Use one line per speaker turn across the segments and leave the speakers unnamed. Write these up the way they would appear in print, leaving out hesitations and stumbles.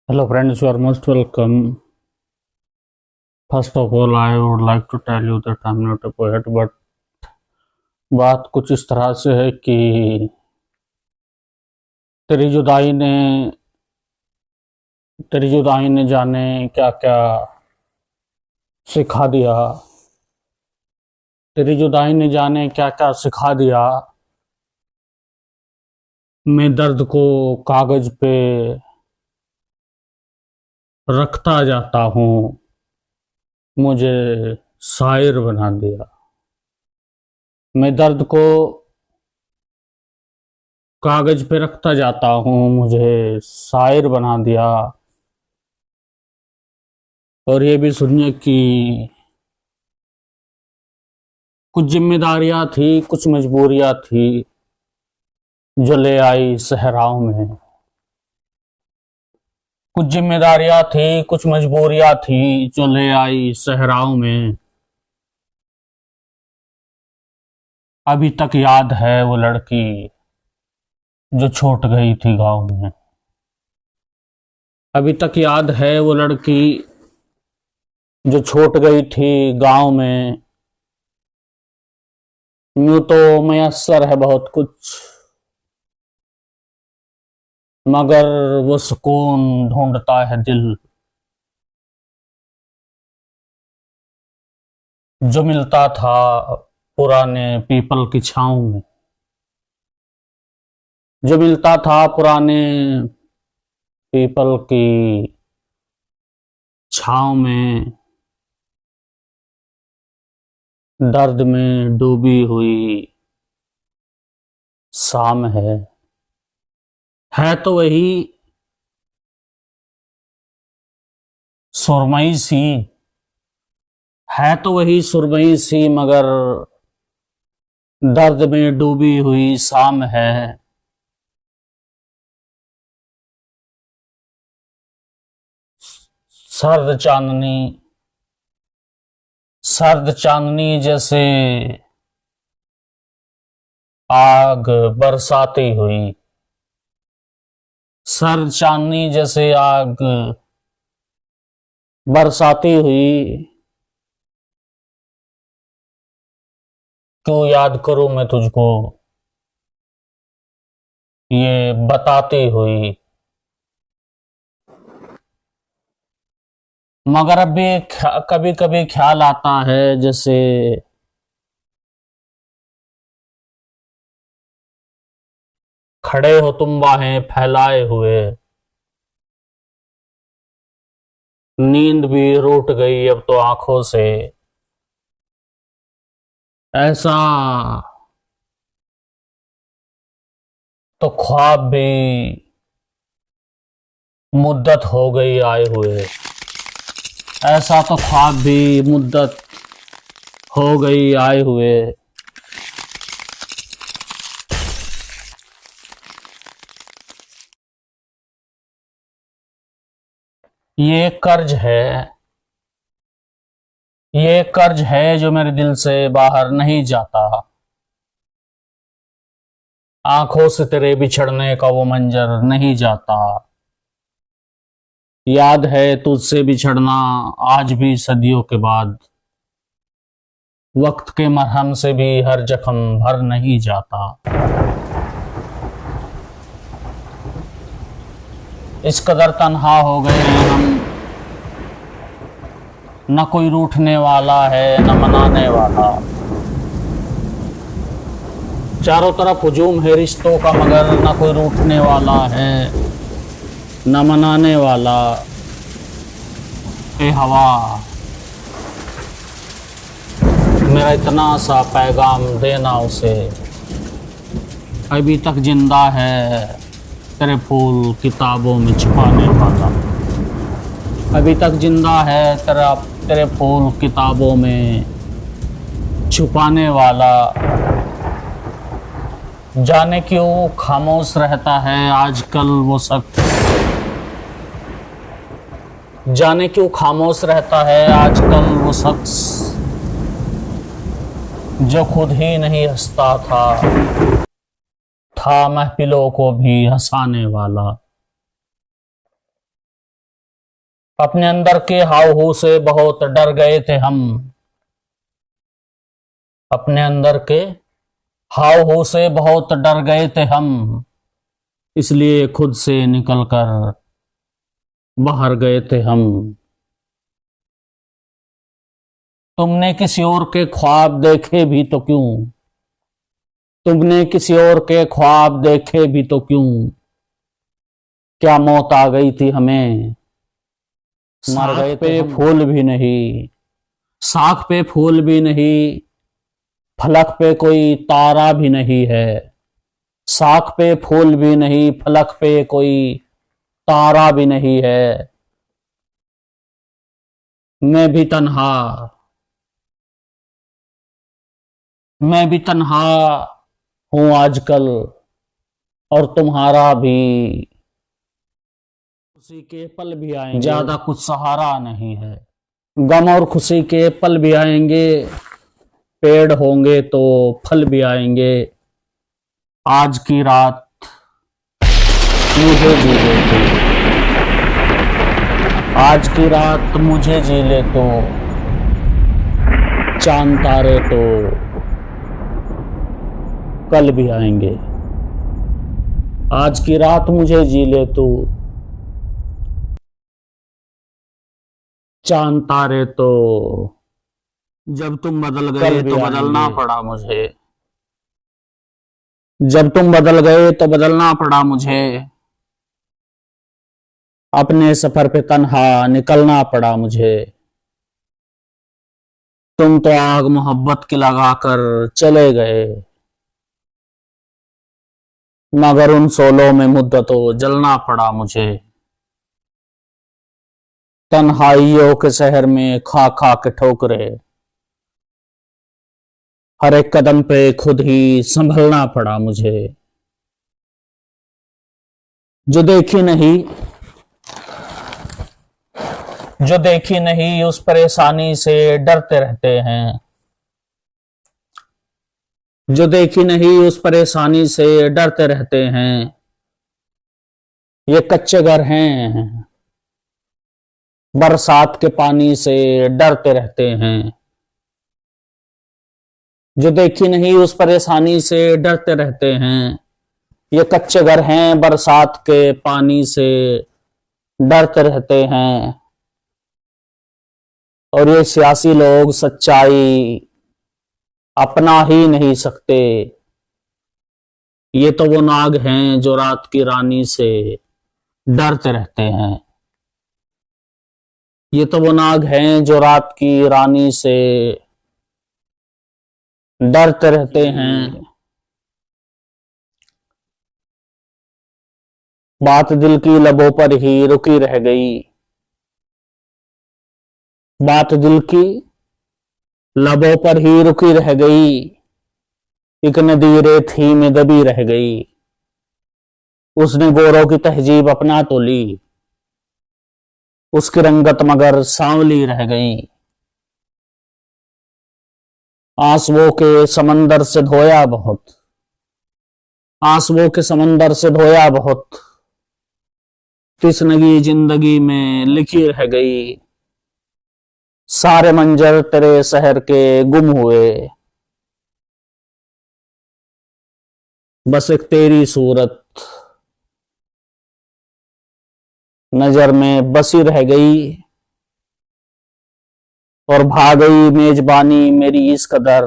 Hello friends, you are most welcome. First of all, I would like to tell you that I'm not a poet, but बात कुछ इस तरह से है कि तेरी जुदाई ने तेरी जुदाई ने जाने क्या क्या सिखा दिया। तेरी जुदाई ने जाने क्या क्या सिखा दिया। मैं दर्द को कागज पे रखता जाता हूँ, मुझे शायर बना दिया। मैं दर्द को कागज पे रखता जाता हूँ, मुझे शायर बना दिया। और ये भी सुनिए कि कुछ जिम्मेदारियां थी, कुछ मजबूरियां थी जो ले आई सहराओं में। कुछ जिम्मेदारियां थी, कुछ मजबूरियां थी जो ले आई सहराओं में। अभी तक याद है वो लड़की जो छूट गई थी गांव में। अभी तक याद है वो लड़की जो छूट गई थी गांव में। यूं तो मयस्सर है बहुत कुछ, मगर वो सुकून ढूंढता है दिल जो मिलता था पुराने पीपल की छांव में। जो मिलता था पुराने पीपल की छांव में। दर्द में डूबी हुई शाम है तो वही सुरमई सी। है तो वही सुरमई सी, मगर दर्द में डूबी हुई शाम है। सर्द चांदनी सर्द चांदनी जैसे आग बरसाती हुई। सर्द चांदनी जैसे आग बरसाती हुई। क्यों याद करूं मैं तुझको ये बताती हुई। मगर अब भी कभी कभी ख्याल आता है जैसे खड़े हो तुम बाहें फैलाए हुए। नींद भी रूठ गई अब तो आंखों से। ऐसा तो ख्वाब भी मुद्दत हो गई आए हुए। ऐसा तो ख्वाब भी मुद्दत हो गई आए हुए। ये कर्ज है ये कर्ज है जो मेरे दिल से बाहर नहीं जाता। आंखों से तेरे बिछड़ने का वो मंजर नहीं जाता। याद है तुझसे बिछड़ना आज भी सदियों के बाद। वक्त के मरहम से भी हर जख्म भर नहीं जाता। इस कदर तन्हा हो गए हैं हम, न कोई रूठने वाला है न मनाने वाला। चारों तरफ हुजूम है रिश्तों का, मगर न कोई रूठने वाला है न मनाने वाला। ए हवा, मेरा इतना सा पैगाम देना उसे। अभी तक जिंदा है तेरे फूल किताबों में छुपाने वाला। अभी तक जिंदा है तेरे फूल किताबों में छुपाने वाला। जाने क्यों खामोश रहता है आजकल वो शख्स। जाने क्यों खामोश रहता है आजकल वो शख्स जो खुद ही नहीं हंसता था महफिलों को भी हंसाने वाला। अपने अंदर के हाव से बहुत डर गए थे हम। अपने अंदर के हाव से बहुत डर गए थे हम, इसलिए खुद से निकलकर बाहर गए थे हम। तुमने किसी और के ख्वाब देखे भी तो क्यों, तुमने किसी और के ख्वाब देखे भी तो क्यों, क्या मौत आ गई थी हमें, मर गए पे फूल भी नहीं, साख पे फूल भी नहीं, फलक पे कोई तारा भी नहीं है। साख पे फूल भी नहीं, फलक पे कोई तारा भी नहीं है। मैं भी तन्हा, मैं भी तन्हा हूं आजकल, और तुम्हारा भी। खुशी के पल भी आएंगे, ज्यादा कुछ सहारा नहीं है। गम और खुशी के पल भी आएंगे, पेड़ होंगे तो फल भी आएंगे। आज की रात मुझे जी ले तो, आज की रात मुझे जी ले तो, चांद तारे तो कल भी आएंगे। आज की रात मुझे जी ले तो, चांद तारे तो, जब तुम बदल गए तो बदलना पड़ा मुझे। जब तुम बदल गए तो बदलना पड़ा मुझे, अपने सफर पे तन्हा निकलना पड़ा मुझे। तुम तो आग मोहब्बत की लगाकर चले गए, मगर उन सोलों में मुद्दतों जलना पड़ा मुझे। तन्हाइयों के शहर में खा खा के ठोकरे, हर एक कदम पे खुद ही संभलना पड़ा मुझे। जो देखी नहीं, जो देखी नहीं उस परेशानी से डरते रहते हैं। जो देखी नहीं उस परेशानी से डरते रहते हैं। ये कच्चे घर हैं, बरसात के पानी से डरते रहते हैं। जो देखी नहीं उस परेशानी से डरते रहते हैं। ये कच्चे घर हैं, बरसात के पानी से डरते रहते हैं। और ये सियासी लोग सच्चाई अपना ही नहीं सकते। ये तो वो नाग हैं जो रात की रानी से डरते रहते हैं। ये तो वो नाग हैं जो रात की रानी से डरते रहते हैं। बात दिल की लबों पर ही रुकी रह गई। बात दिल की लबों पर ही रुकी रह गई। एक नदी रेत में दबी रह गई। उसने गोरों की तहजीब अपना तो ली, उसकी रंगत मगर सांवली रह गई। आंसुओं के समंदर से धोया बहुत, आंसुओं के समंदर से धोया बहुत, तिसनगी जिंदगी में लिखी रह गई। सारे मंजर तेरे शहर के गुम हुए, बस एक तेरी सूरत नजर में बसी रह गई। और भाग गई मेजबानी मेरी इस कदर,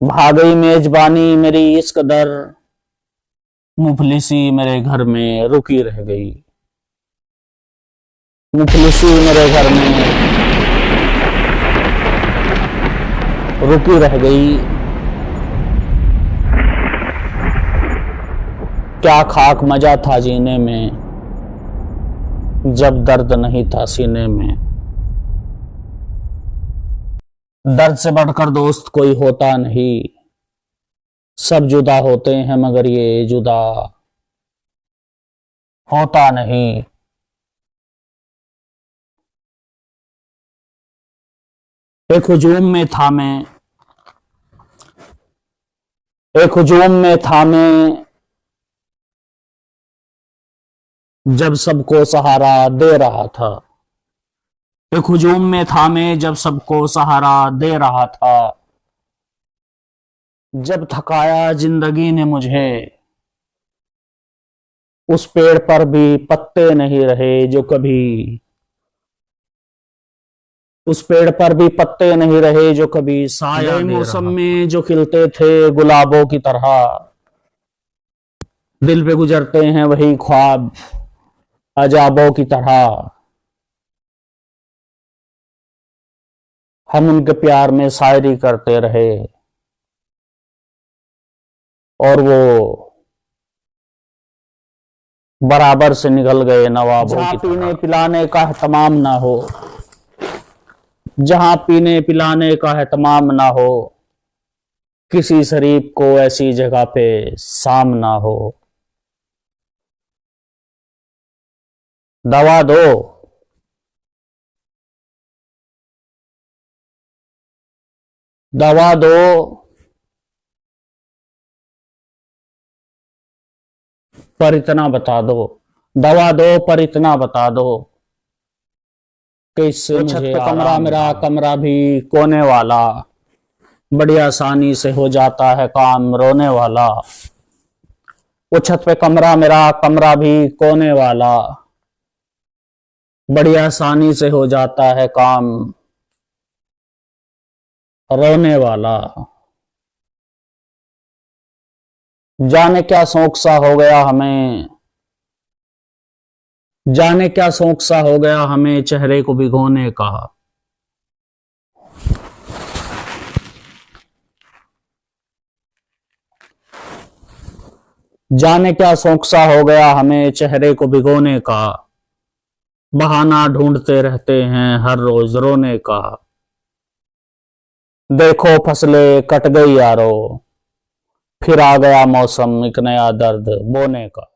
भाग गई मेजबानी मेरी इस कदर, मुफलिसी मेरे घर में रुकी रह गई। मुफलिसी मेरे घर में रुकी रह गई। क्या खाक मजा था जीने में, जब दर्द नहीं था सीने में। दर्द से बढ़कर दोस्त कोई होता नहीं, सब जुदा होते हैं मगर ये जुदा होता नहीं। एक हुजूम में था मैं, एक हुजूम में था मैं, जब सबको सहारा दे रहा था। एक हुजूम में था मैं जब सबको सहारा दे रहा था। जब थकाया जिंदगी ने मुझे, उस पेड़ पर भी पत्ते नहीं रहे जो कभी, उस पेड़ पर भी पत्ते नहीं रहे जो कभी साया दे मौसम में जो खिलते थे गुलाबों की तरह। दिल पे गुजरते हैं वही ख्वाब अजाबों की तरह। हम उनके प्यार में शायरी करते रहे और वो बराबर से निकल गए नवाबों की तरह। पीने पिलाने का एहतमाम ना हो, जहां पीने पिलाने का एहतमाम ना हो, किसी शरीफ को ऐसी जगह पे शाम ना हो। दवा दो, दवा दो, पर इतना बता दो, दवा दो पर इतना बता दो कि इससे छत पे कमरा मेरा कमरा भी कोने वाला, बड़ी आसानी से हो जाता है काम रोने वाला। वो छत पे कमरा मेरा कमरा भी कोने वाला, बड़ी आसानी से हो जाता है काम रोने वाला। जाने क्या शौक सा हो गया हमें, जाने क्या शौक सा हो गया हमें चेहरे को भिगोने का। जाने क्या शौक सा हो गया हमें चेहरे को भिगोने का। बहाना ढूंढते रहते हैं हर रोज रोने का। देखो फसलें कट गई यारो, फिर आ गया मौसम एक नया दर्द बोने का।